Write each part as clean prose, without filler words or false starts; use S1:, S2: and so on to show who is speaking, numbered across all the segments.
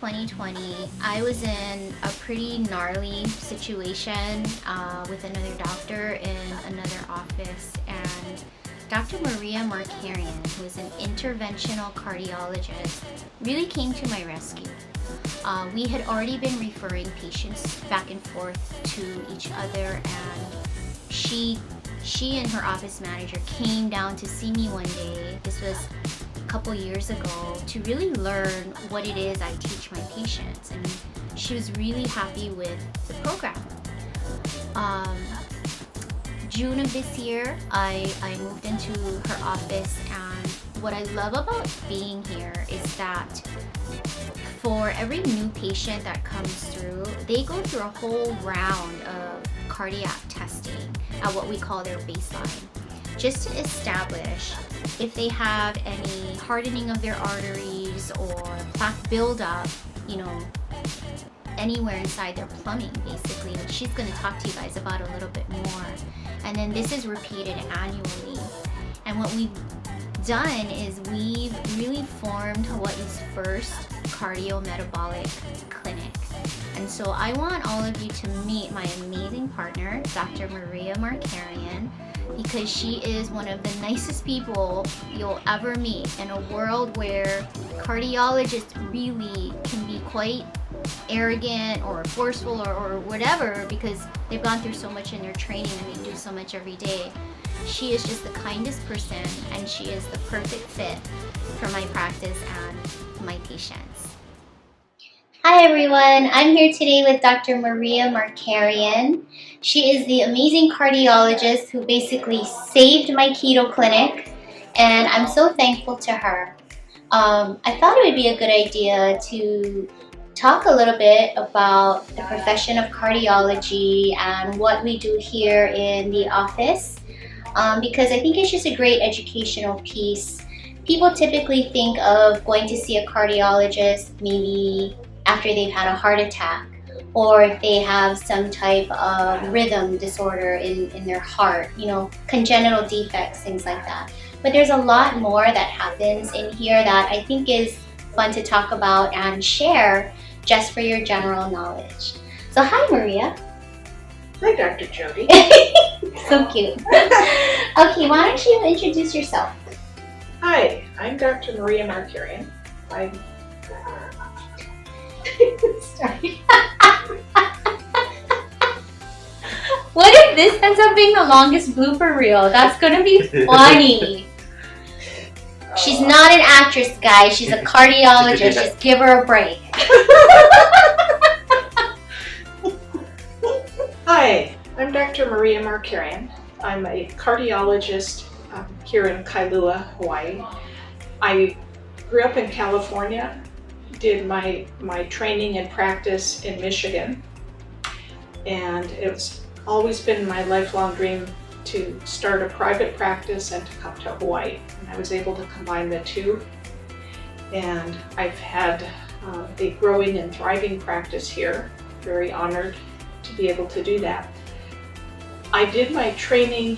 S1: 2020, I was in a pretty gnarly situation with another doctor in another office, and Dr. Maria Markarian, who is an interventional cardiologist, really came to my rescue. We had already been referring patients back and forth to each other, and she and her office manager came down to see me one day. This was a couple years ago, to really learn what it is I teach my patients, and she was really happy with the program. June of this year, I moved into her office, and what I love about being here is that for every new patient that comes through, they go through a whole round of cardiac testing at what we call their baseline, just to establish if they have any hardening of their arteries or plaque buildup, anywhere inside their plumbing, basically, which she's going to talk to you guys about a little bit more. And then this is repeated annually. And what we've done is we've really formed Hawaii's first cardio-metabolic clinic. And so I want all of you to meet my amazing partner, Dr. Maria Markarian, because she is one of the nicest people you'll ever meet in a world where cardiologists really can be quite arrogant or forceful or whatever, because they've gone through so much in their training and they do so much every day. She is just the kindest person, and she is the perfect fit for my practice and my patients. Hi everyone, I'm here today with Dr. Maria Markarian. She is the amazing cardiologist who basically saved my keto clinic, and I'm so thankful to her. I thought it would be a good idea to talk a little bit about the profession of cardiology and what we do here in the office, because I think it's just a great educational piece. People typically think of going to see a cardiologist maybe after they've had a heart attack, or if they have some type of rhythm disorder in their heart, congenital defects, things like that. But there's a lot more that happens in here that I think is fun to talk about and share, just for your general knowledge. So hi Maria.
S2: Hi Dr. Jodi.
S1: So cute. Okay, why don't you introduce yourself?
S2: Hi, I'm Dr. Maria Markarian.
S1: Sorry. What if this ends up being the longest blooper reel? That's gonna be funny. She's not an actress, guys. She's a cardiologist. Just give her a break.
S2: Hi, I'm Dr. Maria Markarian. I'm a cardiologist here in Kailua, Hawaii. I grew up in California, did my training and practice in Michigan, and it's always been my lifelong dream to start a private practice and to come to Hawaii. And I was able to combine the two, and I've had a growing and thriving practice here. Very honored to be able to do that. I did my training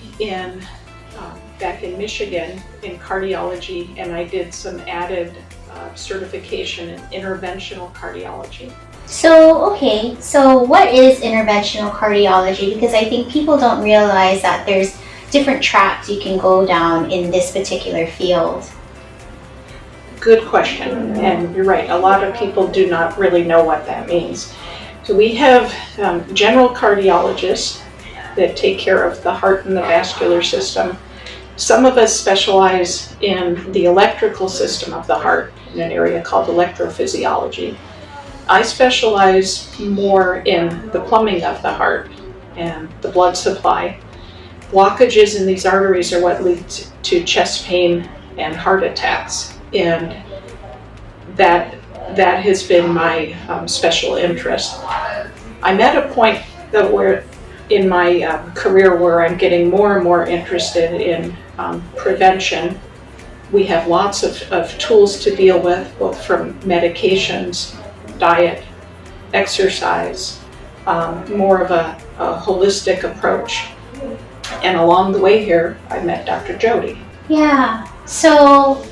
S2: back in Michigan in cardiology, and I did some added certification in interventional cardiology.
S1: So what is interventional cardiology? Because I think people don't realize that there's different tracks you can go down in this particular field.
S2: Good question, and you're right, a lot of people do not really know what that means. So we have general cardiologists that take care of the heart and the vascular system. Some of us specialize in the electrical system of the heart in an area called electrophysiology. I specialize more in the plumbing of the heart and the blood supply. Blockages in these arteries are what leads to chest pain and heart attacks, and that has been my special interest. I'm at a point though where in my career where I'm getting more and more interested in prevention. We have lots of tools to deal with, both from medications, diet, exercise, more of a holistic approach. And along the way here, I met Dr. Jodi.
S1: Yeah, so,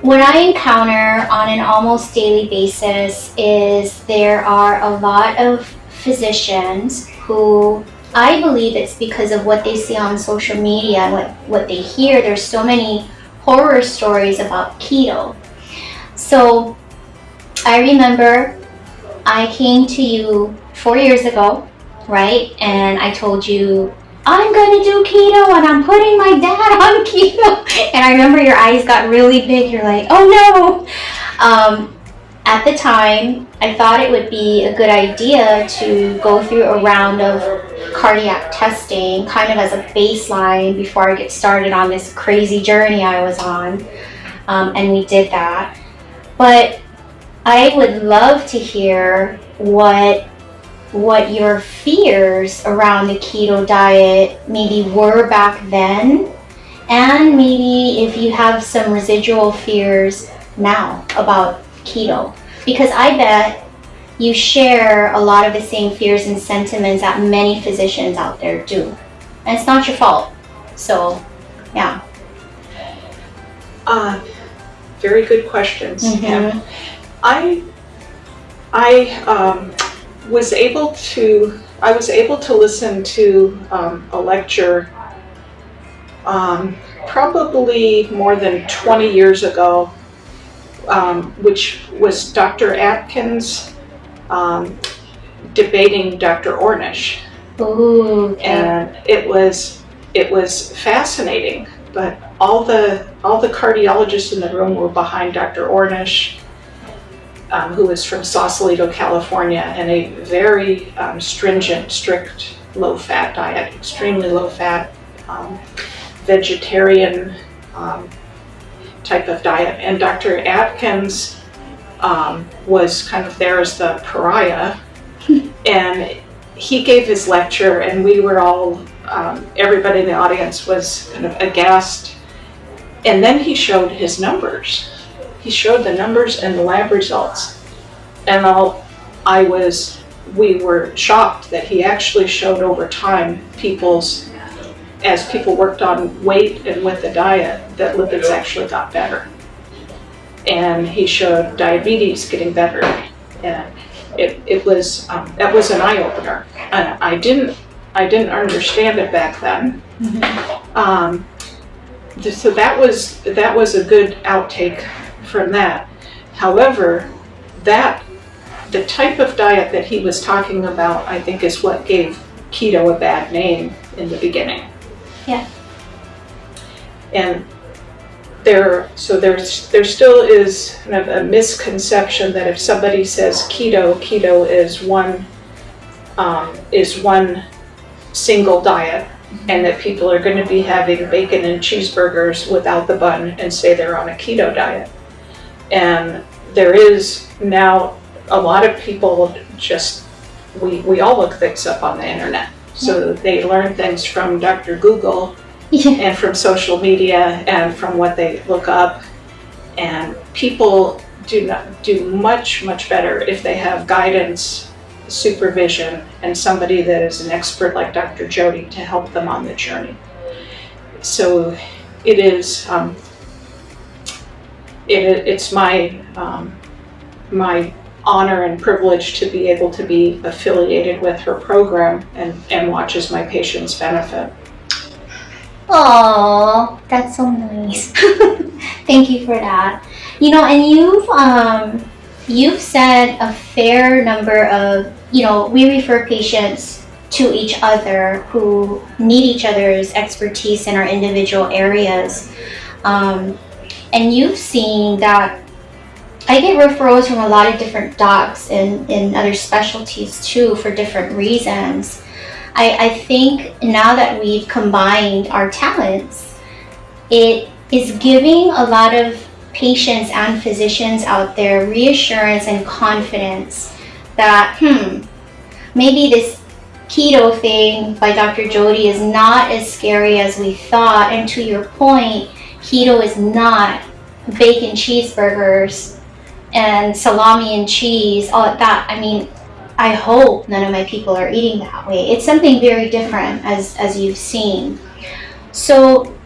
S1: what I encounter on an almost daily basis is there are a lot of physicians who, I believe it's because of what they see on social media and what they hear. There's so many horror stories about keto. So I remember I came to you 4 years ago, right? And I told you, I'm going to do keto and I'm putting my dad on keto. And I remember your eyes got really big. You're like, oh no. At the time, I thought it would be a good idea to go through a round of cardiac testing, kind of as a baseline before I get started on this crazy journey I was on. And we did that. But I would love to hear what your fears around the keto diet maybe were back then, and maybe if you have some residual fears now about keto, because I bet you share a lot of the same fears and sentiments that many physicians out there do, and it's not your fault. So yeah.
S2: Very good questions.
S1: Mm-hmm.
S2: And I was able to listen to a lecture probably more than 20 years ago, which was Dr. Atkins debating Dr. Ornish.
S1: Ooh, okay.
S2: And it was fascinating. But all the cardiologists in the room were behind Dr. Ornish, who is from Sausalito, California, and a very stringent, strict, low-fat diet, extremely low-fat, vegetarian type of diet. And Dr. Atkins was kind of there as the pariah, and he gave his lecture, and we were all, everybody in the audience was kind of aghast. And then he showed his numbers. He showed the numbers and the lab results. And we were shocked that he actually showed over time as people worked on weight and with the diet, that lipids actually got better. And he showed diabetes getting better. And that was an eye-opener. And I didn't understand it back then.
S1: Mm-hmm.
S2: So that was a good outtake from that. However, the type of diet that he was talking about, I think, is what gave keto a bad name in the beginning.
S1: Yeah.
S2: And there still is kind of a misconception that if somebody says keto is one single diet, and that people are going to be having bacon and cheeseburgers without the bun and say they're on a keto diet. And there is now a lot of people we all look things up on the internet. So they learn things from Dr. Google and from social media and from what they look up. And people do much, much better if they have guidance, supervision, and somebody that is an expert like Dr. Jodi to help them on the journey. So it is, it's my honor and privilege to be able to be affiliated with her program and watch as my patients benefit.
S1: Oh, that's so nice. Thank you for that. And you've said a fair number of, we refer patients to each other who need each other's expertise in our individual areas. And you've seen that I get referrals from a lot of different docs in other specialties too for different reasons. I think now that we've combined our talents, it is giving a lot of patients and physicians out there reassurance and confidence that, maybe this keto thing by Dr. Jodi is not as scary as we thought. And to your point, keto is not bacon cheeseburgers and salami and cheese, all of that. I mean, I hope none of my people are eating that way. It's something very different, as you've seen. So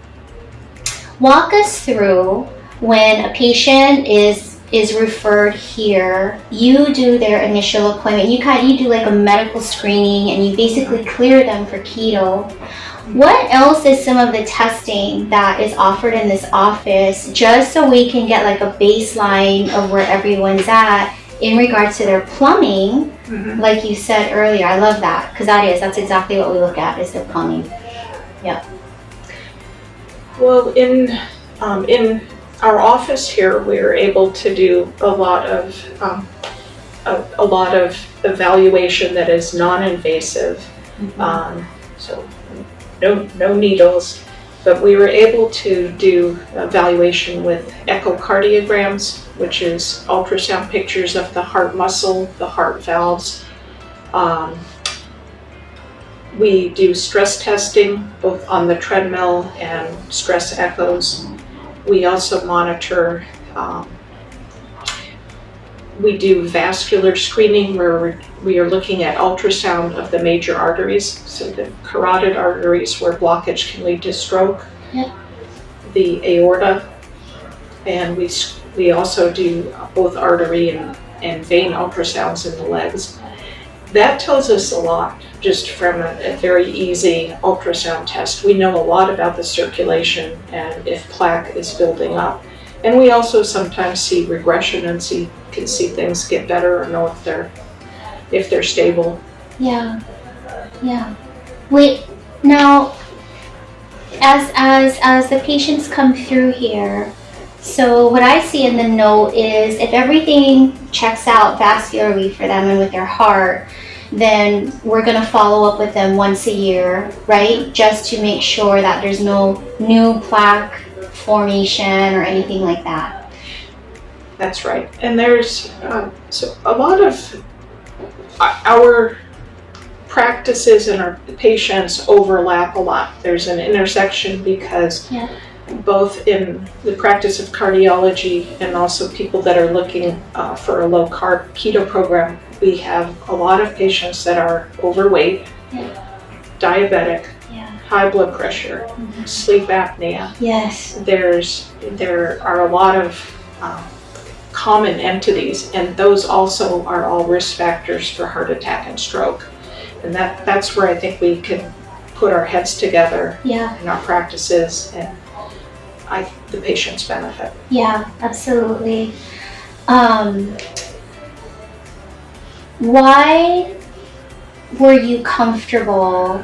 S1: walk us through when a patient is referred here, you do their initial appointment. You do like a medical screening, and you basically clear them for keto. What else is some of the testing that is offered in this office, just so we can get like a baseline of where everyone's at in regards to their plumbing? Like you said earlier, I love that, because that's exactly what we look at, is their plumbing. Yeah.
S2: Well, in our office here, we're able to do a lot of evaluation that is non-invasive. So no needles, but we were able to do evaluation with echocardiograms, which is ultrasound pictures of the heart muscle, the heart valves. We do stress testing both on the treadmill and stress echoes. We also monitor, we do vascular screening, where we are looking at ultrasound of the major arteries, so the carotid arteries where blockage can lead to stroke, the aorta, and we also do both artery and vein ultrasounds in the legs. That tells us a lot just from a very easy ultrasound test. We know a lot about the circulation and if plaque is building up. And we also sometimes see regression and can see things get better or know if they're stable.
S1: Yeah. Wait, now, as the patients come through here, so what I see in the note is if everything checks out vascularly for them and with their heart, then we're going to follow up with them once a year, right? Just to make sure that there's no new plaque formation or anything like that.
S2: That's right. And there's so a lot of our practices and our patients overlap a lot. There's an intersection because both in the practice of cardiology and also people that are looking for a low-carb keto program, we have a lot of patients that are overweight, diabetic, high blood pressure, sleep apnea.
S1: Yes.
S2: There are a lot of common entities, and those also are all risk factors for heart attack and stroke. And that's where I think we can put our heads together in our practices, and the patients benefit.
S1: Yeah, absolutely. Why were you comfortable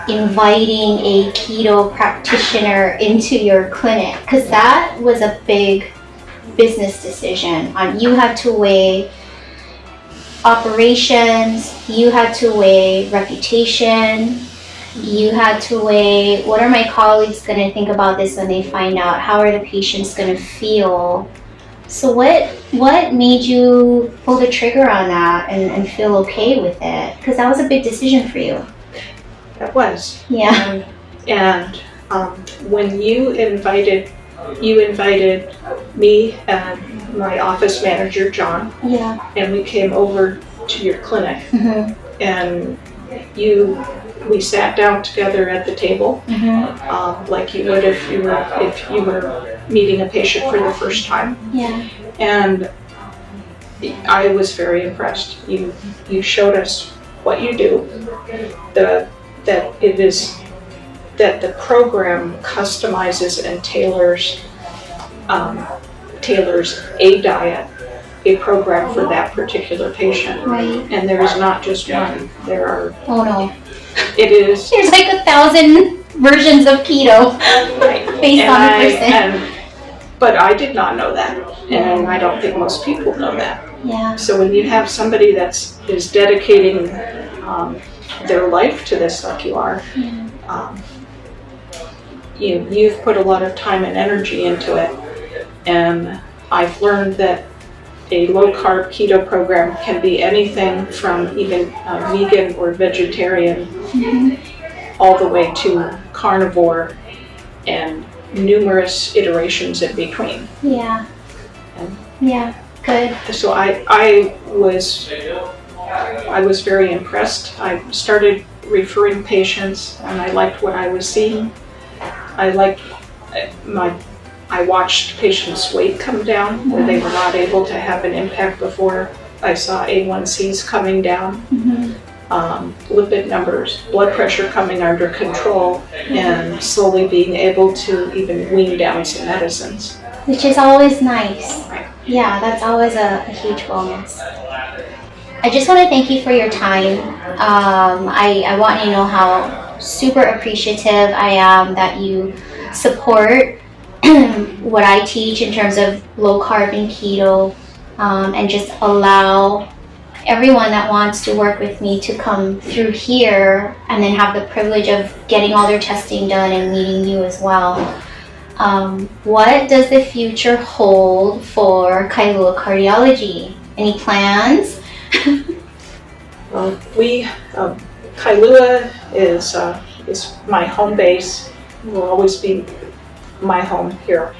S1: inviting a keto practitioner into your clinic? Because that was a big business decision. You had to weigh operations, you had to weigh reputation, you had to weigh what are my colleagues going to think about this when they find out, how are the patients going to feel. So what made you pull the trigger on that and feel okay with it? Because that was a big decision for you.
S2: That was.
S1: Yeah.
S2: And when you invited me and my office manager, John, and we came over to your clinic, and we sat down together at the table, like you would if you were meeting a patient for the first time. And I was very impressed. You showed us what you do, that the program customizes and tailors a diet, a program for that particular patient.
S1: Right.
S2: And there is not just one. There are.
S1: Oh no.
S2: It is.
S1: There's like 1,000 versions of keto based on the person.
S2: But I did not know that, and I don't think most people know that.
S1: Yeah.
S2: So when you have somebody is dedicating their life to this, like you are, you've put a lot of time and energy into it, and I've learned that a low-carb keto program can be anything from even vegan or vegetarian all the way to carnivore and numerous iterations in between.
S1: Yeah. Good.
S2: So I was very impressed. I started referring patients, and I liked what I was seeing. I liked I watched patients' weight come down where they were not able to have an impact before. I saw A1Cs coming down, lipid numbers, blood pressure coming under control, and slowly being able to even wean down some medicines.
S1: Which is always nice. Yeah, that's always a huge bonus. I just want to thank you for your time. I want you to know how super appreciative I am that you support what I teach in terms of low carb and keto, and just allow everyone that wants to work with me to come through here and then have the privilege of getting all their testing done and meeting you as well. What does the future hold for Kailua Cardiology? Any plans?
S2: Kailua is my home base. Will always be my home here.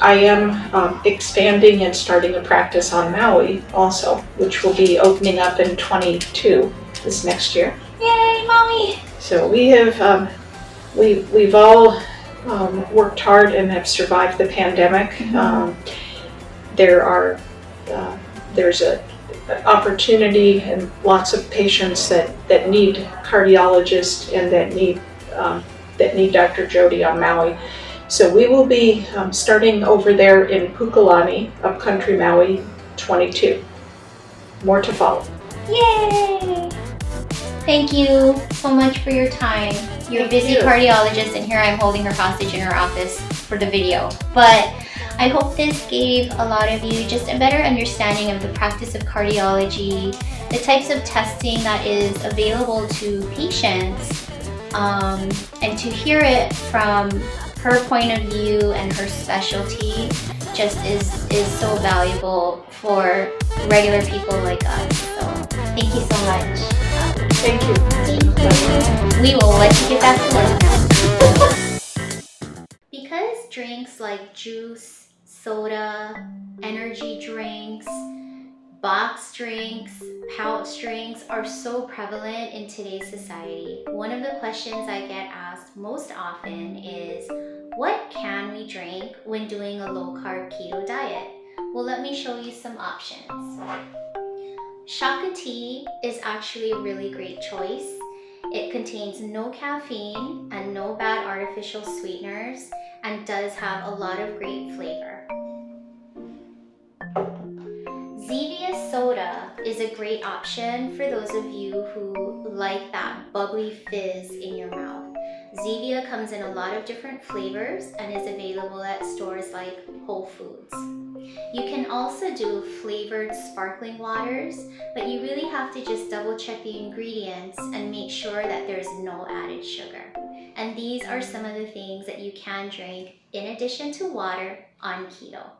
S2: I am expanding and starting a practice on Maui also, which will be opening up in 22 this next year.
S1: Yay, Maui!
S2: So we have we've all worked hard and have survived the pandemic. There's an opportunity and lots of patients that need cardiologists and that need Dr. Jodi on Maui. So we will be starting over there in Pukalani, upcountry Maui, 22. More to follow.
S1: Yay! Thank you so much for your time. You're a busy cardiologist, and here I'm holding her hostage in her office for the video. But I hope this gave a lot of you just a better understanding of the practice of cardiology, the types of testing that is available to patients, and to hear it from her point of view and her specialty just is so valuable for regular people like us. So thank you so much.
S2: Thank you.
S1: We will let you get back to work now. Because drinks like juice, soda, energy drinks, box drinks, pouch drinks are so prevalent in today's society, one of the questions I get asked most often is, what can we drink when doing a low-carb keto diet? Well, let me show you some options. Shaka tea is actually a really great choice. It contains no caffeine and no bad artificial sweeteners and does have a lot of great flavor. Zevia soda is a great option for those of you who like that bubbly fizz in your mouth. Zevia comes in a lot of different flavors and is available at stores like Whole Foods. You can also do flavored sparkling waters, but you really have to just double check the ingredients and make sure that there's no added sugar. And these are some of the things that you can drink in addition to water on keto.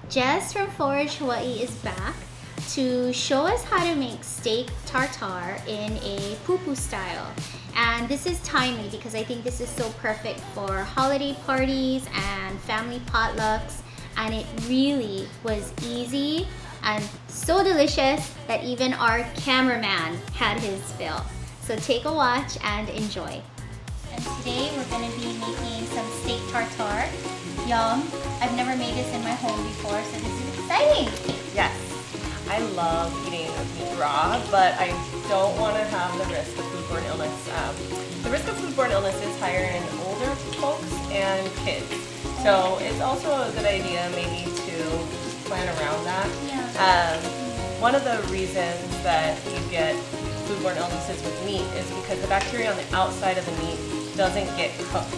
S1: Jess from Forage Hawaii is back to show us how to make steak tartare in a poo-poo style. And this is timely because I think this is so perfect for holiday parties and family potlucks. And it really was easy and so delicious that even our cameraman had his fill. So take a watch and enjoy. And today we're going to be making some steak tartare. Yum. I've never made this in my home before, so this is exciting.
S3: Yes. I love eating meat raw, but I don't want to have the risk of foodborne illness. The risk of foodborne illness is higher in older folks and kids. So it's also a good idea maybe to plan around that.
S1: Yeah.
S3: One of the reasons that you get foodborne illnesses with meat is because the bacteria on the outside of the meat doesn't get cooked.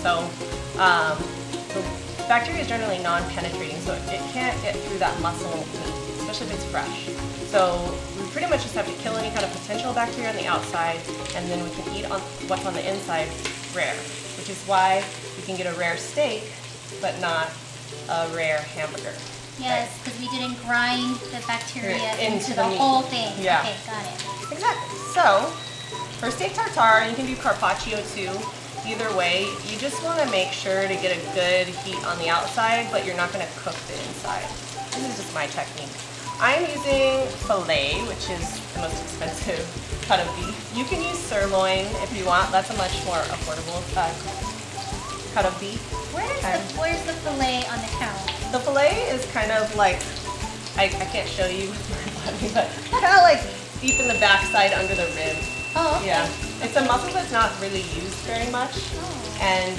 S3: So the bacteria is generally non-penetrating, so it can't get through that muscle meat, especially if it's fresh. So we pretty much just have to kill any kind of potential bacteria on the outside, and then we can eat on what's on the inside rare, which is why you can get a rare steak, but not a rare hamburger.
S1: Yes, because we didn't grind the bacteria into the
S3: meat.
S1: whole thing.
S3: Yeah.
S1: Okay, got it.
S3: Exactly. So for steak tartare, you can do carpaccio too. Either way, you just want to make sure to get a good heat on the outside, but you're not going to cook the inside. This is just my technique. I'm using Filet, which is the most expensive cut of beef. You can use sirloin if you want. That's a much more affordable cut of beef.
S1: Where's the fillet on the count?
S3: The fillet is kind of like, I can't show you, but kind of like deep in the backside under the rib.
S1: Oh, okay.
S3: Yeah, it's a muscle that's not really used very much.
S1: Oh.
S3: And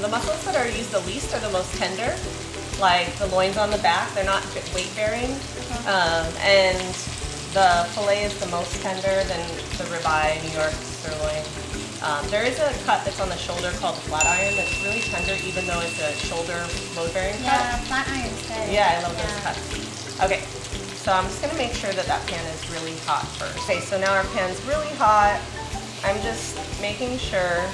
S3: the muscles that are used the least are the most tender, like the loins on the back. They're not weight bearing. And the fillet is the most tender, then the ribeye, New York, sirloin. There is a cut that's on the shoulder called the flat iron that's really tender, even though it's a shoulder load-bearing cut.
S1: Yeah, flat iron's good.
S3: Yeah, I love those cuts. Okay, so I'm just gonna make sure that that pan is really hot first. Okay, so now our pan's really hot. I'm just making sure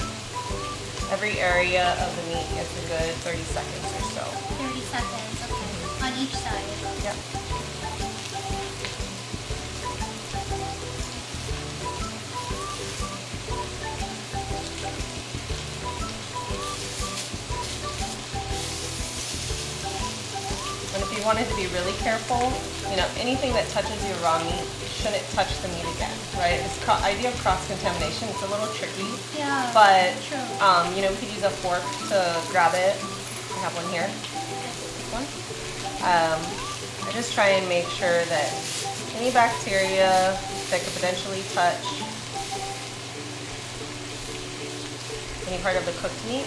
S3: every area of the meat gets a good 30 seconds or so.
S1: 30 seconds, okay. On each side.
S3: Yep. And if you wanted to be really careful, you know, anything that touches your raw meat shouldn't touch the meat again, right? This idea of cross-contamination, it's a little tricky.
S1: Yeah,
S3: But,
S1: true.
S3: you know, we could use a fork to grab it. I have one here. This one. I just try and make sure that any bacteria that could potentially touch any part of the cooked meat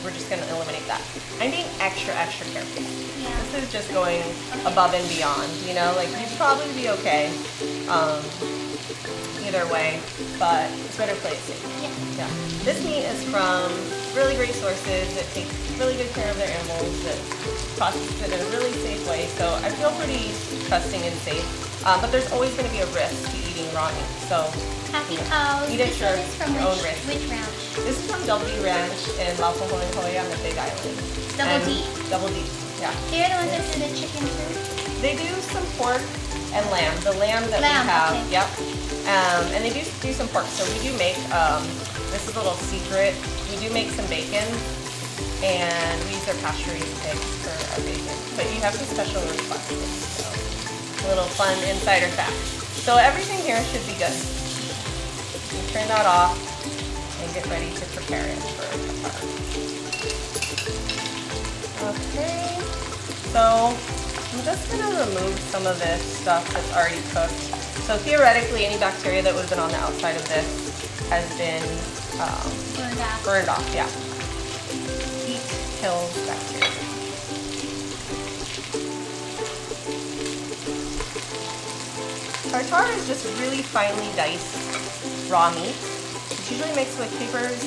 S3: we're just going to eliminate that. I'm being extra careful.
S1: Yeah.
S3: This is just going above and beyond, you know, like you'd probably be okay either way, but it's better play it safe. Yeah. This meat is from really great sources that take really good care of their animals, that process it in a really safe way, so I feel pretty trusting and safe. But there's always going to be a risk to eating raw meat, so
S1: Happy cows.
S3: eat it
S1: This
S3: your
S1: one is from
S3: own risk.
S1: which ranch?
S3: This is from Double D Ranch in Laupahoehoe on the Big Island.
S1: Double D?
S3: Double D, yeah.
S1: They're the ones that do the chicken too?
S3: They do some pork and lamb. The lamb that we have,
S1: okay.
S3: yep. And they do some pork. So we do make, this is a little secret, we do make some bacon, and we use their pasture-raised pigs for our bacon. But you have to special request it, so a little fun insider fact. So everything here should be good. You turn that off and get ready to prepare it for tartare. Okay, so I'm just gonna remove some of this stuff that's already cooked. So theoretically, any bacteria that would have been on the outside of this has been burned off. Yeah. Heat kills bacteria. Tartare is just really finely diced raw meat. It's usually mixed with capers,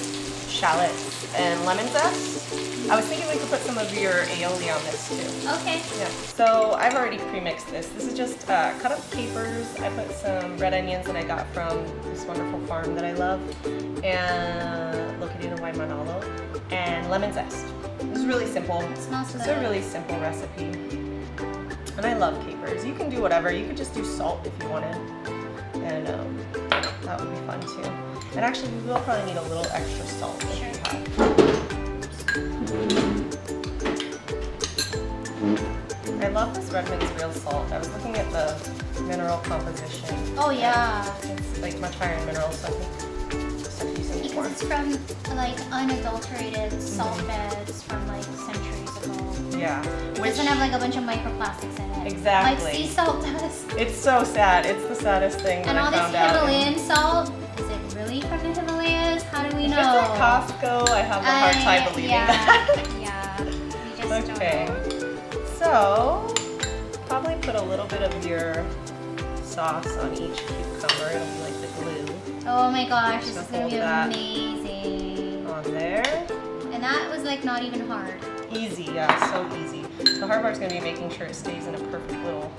S3: shallots, and lemon zest. I was thinking we could put some of your aioli on this too.
S1: Okay.
S3: Yeah. So I've already pre-mixed this. This is just cut up capers. I put some red onions that I got from this wonderful farm that I love, and located in Waimanalo, and lemon zest. This is really simple.
S1: It smells good.
S3: It's a really simple recipe. And I love capers. You can do whatever. You could just do salt if you wanted. And that would be fun too. And actually, we will probably need a little extra salt if you have. I love this Redmond's real salt. I was looking at the mineral composition.
S1: Oh yeah.
S3: It's like much higher in minerals, so I think just have to use it more.
S1: Because it's from like unadulterated salt beds from like centuries ago.
S3: Yeah.
S1: It doesn't have like a bunch of microplastics in it.
S3: Exactly.
S1: Like sea salt does.
S3: It's so sad. It's the saddest thing that
S1: And all
S3: I
S1: this
S3: found out.
S1: Himalayan salt, is it really from the Himalayas? How do we
S3: If
S1: know?
S3: it's at Costco, I have a hard time believing that.
S1: Yeah, we just
S3: Okay.
S1: don't know.
S3: So, probably put a little bit of your sauce on each cucumber. It'll be like the glue
S1: Oh my gosh, this
S3: So
S1: is gonna
S3: hold
S1: be
S3: that.
S1: amazing.
S3: on there.
S1: And that was like not even hard.
S3: Easy, yeah, so easy. The hard part's gonna be making sure it stays in a perfect little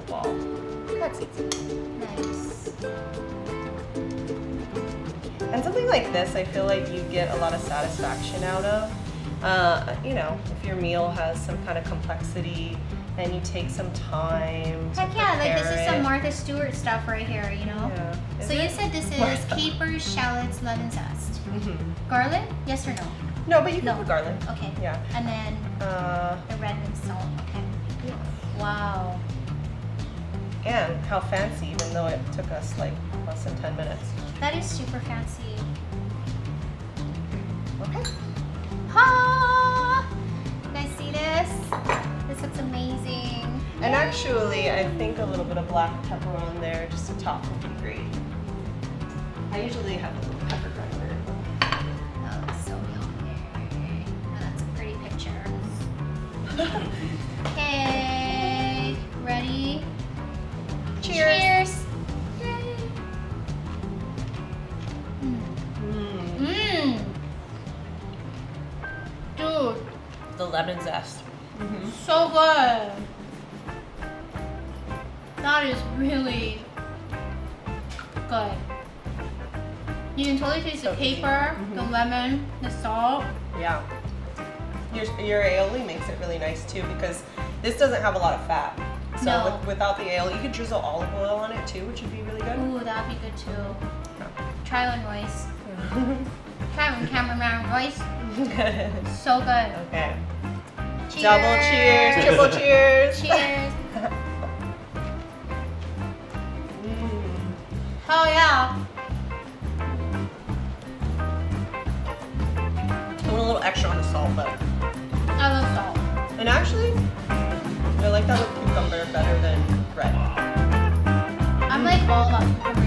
S3: ball. That's easy.
S1: Nice.
S3: And something like this, I feel like you get a lot of satisfaction out of. You know, if your meal has some kind of complexity and you take some time to
S1: Heck yeah, like this
S3: prepare
S1: is some
S3: it.
S1: Martha Stewart stuff right here, you know?
S3: Yeah.
S1: So you said this is
S3: Martha.
S1: capers, shallots, lemon zest.
S3: Mm-hmm.
S1: Garlic? Yes or no?
S3: No, but you can
S1: No.
S3: put garlic.
S1: Okay.
S3: Yeah.
S1: And then the Redmond salt. Okay. Wow.
S3: And how fancy, even though it took us like less than 10 minutes.
S1: That is super fancy.
S3: Okay.
S1: Ha! You guys see this? This looks amazing.
S3: And actually, I think a little bit of black pepper on there just to top would be great. I usually have a little pepper grinder.
S1: That looks so yummy. Oh, that's a pretty picture. Okay, ready?
S3: Cheers.
S1: Cheers. Yay. Dude,
S3: The lemon zest.
S1: so good. That is really good. You can totally taste the
S3: So easy.
S1: caper, the lemon, the salt.
S3: Yeah. Your aioli makes it really nice too because this doesn't have a lot of fat. So
S1: No.
S3: without the aioli, you could drizzle olive oil on it too, which would be really good.
S1: Ooh, that'd be good too. Try one, Royce. Try one, cameraman Royce. So good.
S3: Okay.
S1: Cheers.
S3: Double cheers, triple cheers.
S1: Cheers.
S3: Mm.
S1: Oh yeah.
S3: I want a little extra on the salt, but
S1: I love salt.
S3: and actually, I like that with cucumber better than bread.
S1: I'm like all about cucumber